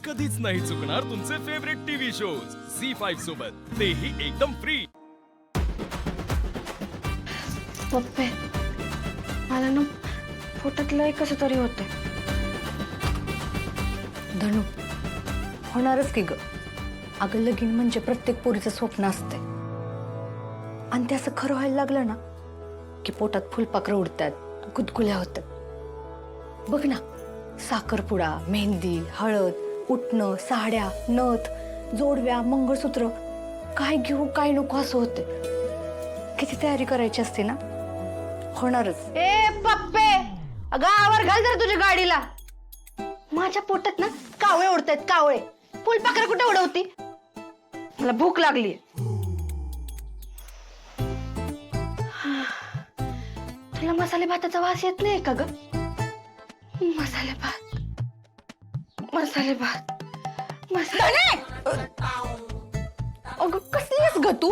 कधीच नाही चुकणार तुमचे फेवरेट टीव्ही शोज झी5 सोबत, तेही एकदम फ्री. पप्पे, मला ना पोटात लय कसं तरी होतंय. धनु, होणारच की ग. अगं लगीन म्हणजे प्रत्येक पोरीचं स्वप्न असते आणि ते असं खरं व्हायला लागलं ना की पोटात फुलपाखरं उडतात, गुदगुल्या होतात. बघ ना, साखरपुडा, मेहंदी, हळद, उठणं, साड्या, नथ, जोडव्या, मंगळसूत्र, काय घेऊ काय नको असं होते. किती तयारी करायची असते ना. होणारच. ए पप्पे, अगं आवर घाल जरा तुझ्या गाडीला. माझ्या पोटात ना कावळे उडतायत, कावळे. फुलपाखरं कुठे उडवती? मला भूक लागली. तुला मसाले भाताचा वास येत नाही का ग? मसाले भात, मसाले भात, मसाले. अगं कसली आहेस ग तू?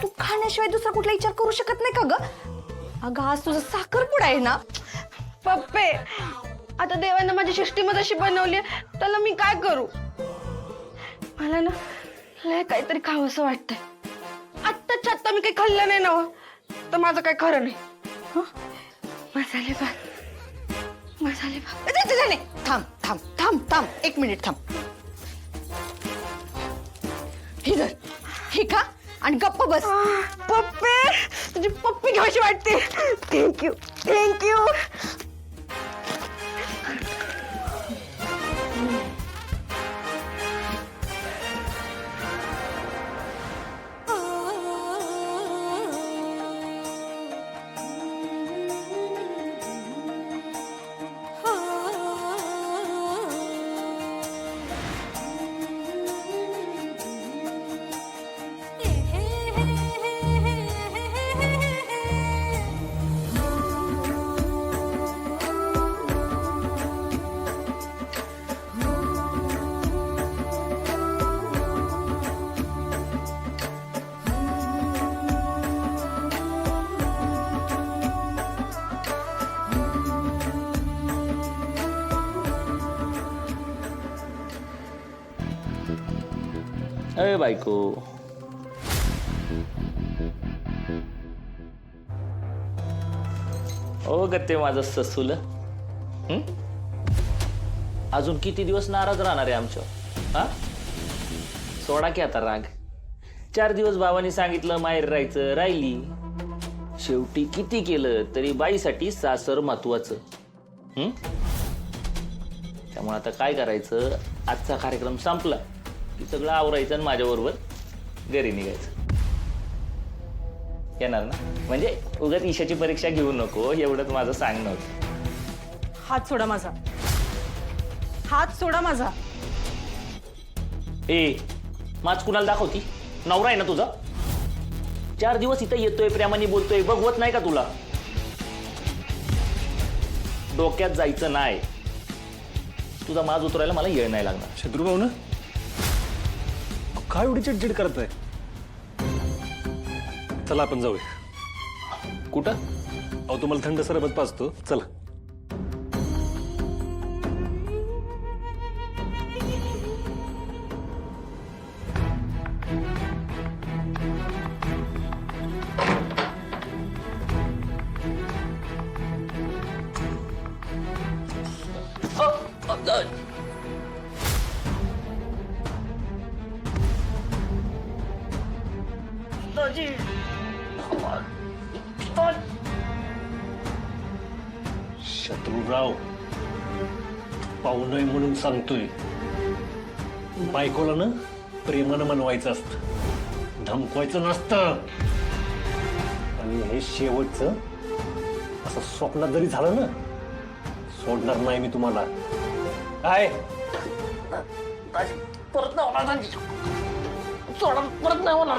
तू खाण्याशिवाय दुसरा कुठला विचार करू शकत नाही का ग? अगं आज तुझा साखरपुडा आहे ना. पप्पे, आता देवानं माझी सृष्टीमध्ये अशी बनवली, त्याला मी काय करू? मला ना लय काहीतरी खावंसं वाटतंय. आत्ताच्या आत्ता मी काही खाल्लं नाही ना तर माझं काही खरं नाही. मसाले भात, मसाले भात. नाही, थांब थांब थांब थांब, एक मिनिट थांब. ही धर, ही खा आणि गप्प बस. पप्पे, तुझी पप्पी घ्यायची वाटते. Thank you, thank you. अरे बायको, ओ गत्ते माझं ससूल. अजून किती दिवस नाराज राहणार आहे आमच्यावर? हा, सोडा की आता राग. 4 दिवस बाबांनी सांगितलं माहेर राहायचं, राहिली. शेवटी किती केलं तरी बाईसाठी सासर महत्वाचं. त्यामुळे आता काय करायचं, आजचा कार्यक्रम संपला की सगळं आवरायचं आणि माझ्याबरोबर घरी निघायचं. येणार ना? म्हणजे उगाच ईशाची परीक्षा घेऊ नको एवढंच माझं सांगणं होतं. हात सोडा माझा, हात सोडा माझा. ए, माझ कुणाला दाखवती? नवरा आहे ना तुझा? 4 दिवस इथं येतोय, प्रेमाने बोलतोय, बघवत नाही का तुला? डोक्यात जायचं नाही. तुझा माज उतरायला मला येळ नाही लागणार. शत्रुभाऊ ना, काय एवढी चिडचिड करताय? चला आपण जाऊया. कुठं? अहो तुम्हाला थंड सरबत पाजतो, चला. शत्रुराव, पाहुणं म्हणून सांगतोय. बायकोला ना प्रेमानं मनवायचं असतं, धमकवायचं नसतं. आणि हे शेवटचं असं स्वप्नात जरी झालं ना, सोडणार नाही मी तुम्हाला. काय परत नाही होणार, सोडा, परत नाही होणार.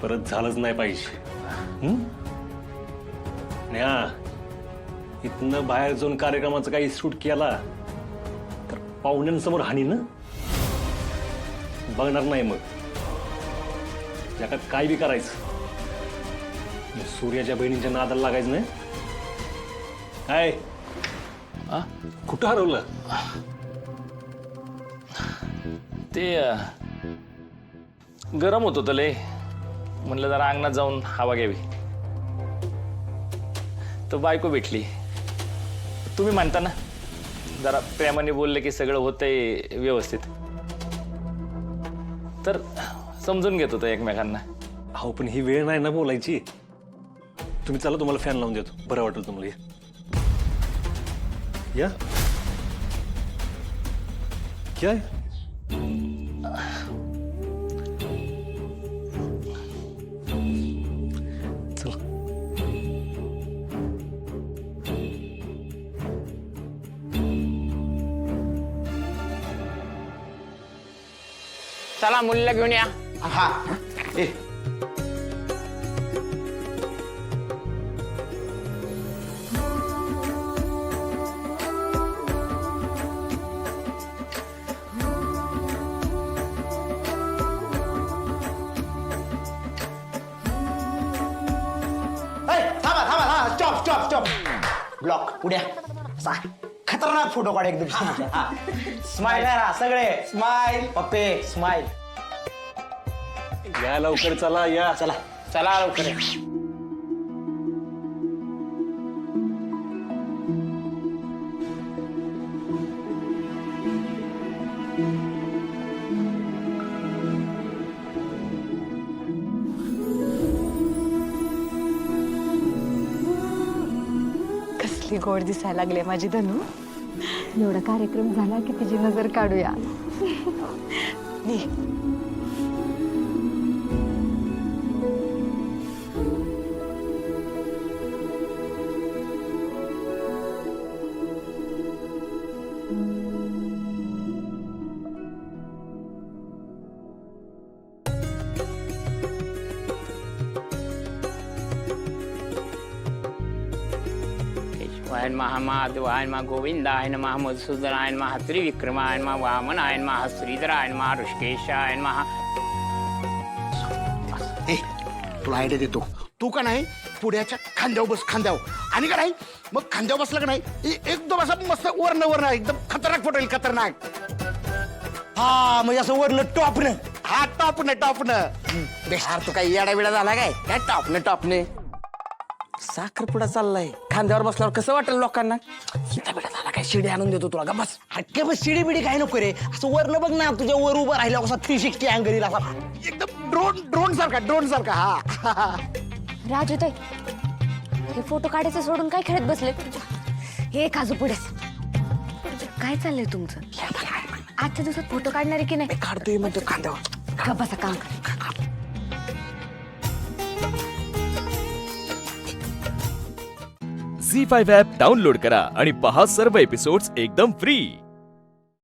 परत झालंच नाही पाहिजे. इथनं बाहेर जाऊन कार्यक्रमाचा काही शूट केला तर पाहुण्यांसमोर हानी ना, बघणार नाही मग. जगात काय बी करायचं सूर्याच्या बहिणींच्या नादाला लागायचं नाही. काय आ? कुठं हरवलं? ते गरम होत होतं लय, म्हणलं जरा अंगणात जाऊन हवा घ्यावी. तो बायको भेटली. तुम्ही म्हणता ना जरा प्रेमाने बोलले की सगळं होतंय व्यवस्थित, तर समजून घेत होतं एकमेकांना. अहो पण ही वेळ नाही ना बोलायची. तुम्ही चला, तुम्हाला फॅन लावून देतो, बरं वाटेल तुम्हाला. या क्या है? चला. चला मुलीला घेऊन या. हा ए थांबा थांबा थांबा स्टॉप स्टॉप स्टॉप ब्लॉक उड्या असा खतरनाक फोटो काढ एकदम स्माइल करा सगळे स्माइल पप्पे स्माइल या लवकर, चला या. चला चला लवकर या. कसली गोड दिसायला लागले माझी धनू. एवढा कार्यक्रम झाला की तिची नजर काढूया. नी. वायन महामाधवाय नमः गोविंदाय नमः मधुसूदनाय नमः त्रिविक्रमाय नमः वामनाय नमः श्रीधराय नमः ऋषिकेशाय नमः. ए तुला आयडिया देतो. तू का नाही पुढ्याच्या खांद्यावर बस, खांद्यावर. आणि का नाही मग खांद्यावर बसलं का नाही एकदम असं मस्त वर्ण एकदम खतरनाक फोटो येईल, खतरनाक. हा म्हणजे असं वर्ण टॉपनं. हा टॉपनं बेस्ट. तू काही येडा बिडा झाला काय टॉपने साखरपुडा चाललाय, खांद्यावर बसल्यावर कसं वाटेल लोकांना. येडा बिडा झाला काय, शिडी आणून देतो तुला. बस हटके बस, शिडी बिडी काय नको रे. असं वर्ण बघ ना, तुझ्या वर उभं राहिला कसा 360 अँगल येईल असा एकदम ड्रोन सारखा. हा राजूताई, हे फोटो काढायचं सोडून काय खेळत बसले? हे काजू पुढे काय चाललंय तुमचं? आजच्या दिवसात फोटो काढणार आहे की नाही? काढतोय म्हणतो खांद्यावर. का बसा काम कर. झी5 ॲप डाउनलोड करा आणि पहा सर्व एपिसोड्स एकदम फ्री.